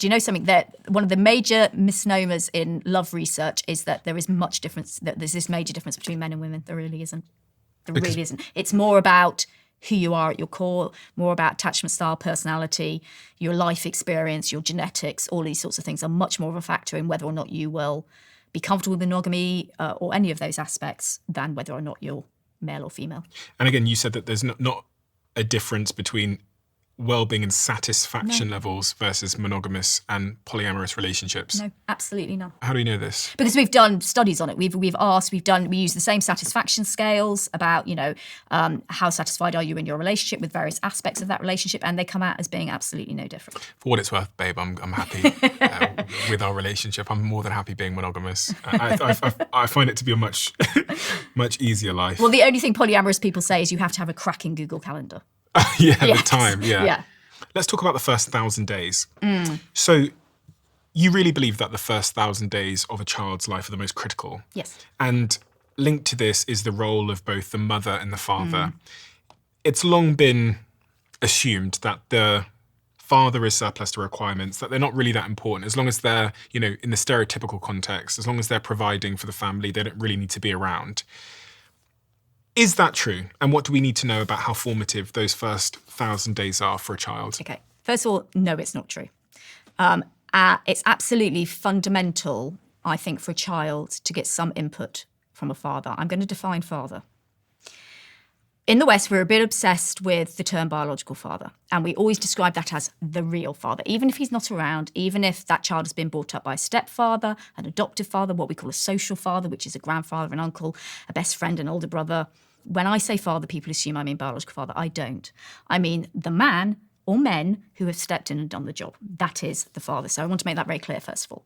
Do you know something? That one of the major misnomers in love research is that there is much difference, that there's this major difference between men and women. There really isn't. There really isn't. It's more about who you are at your core, more about attachment style, personality, your life experience, your genetics, all these sorts of things are much more of a factor in whether or not you will be comfortable with monogamy or any of those aspects than whether or not you're male or female. And again, you said that there's not a difference between well-being and satisfaction levels versus monogamous and polyamorous relationships. No, absolutely not. How do you know this? Because we've done studies on it. We use the same satisfaction scales about, how satisfied are you in your relationship with various aspects of that relationship, and they come out as being absolutely no different. For what it's worth, babe, I'm happy with our relationship. I'm more than happy being monogamous. I find it to be a much easier life. Well, the only thing polyamorous people say is you have to have a cracking Google Calendar. The time, Yeah. Let's talk about the first 1,000 days. So you really believe that the first 1,000 days of a child's life are the most critical? Yes. And linked to this is the role of both the mother and the father. It's long been assumed that the father is surplus to requirements, that they're not really that important. As long as they're, in the stereotypical context, as long as they're providing for the family, they don't really need to be around. Is that true? And what do we need to know about how formative those first 1,000 days are for a child? Okay. First of all, no, it's not true. It's absolutely fundamental, I think, for a child to get some input from a father. I'm going to define father. In the West, we're a bit obsessed with the term biological father, and we always describe that as the real father, even if he's not around, even if that child has been brought up by a stepfather, an adoptive father, what we call a social father, which is a grandfather, an uncle, a best friend, an older brother. When I say father, people assume I mean biological father. I don't. I mean the man or men who have stepped in and done the job. That is the father. So I want to make that very clear, first of all.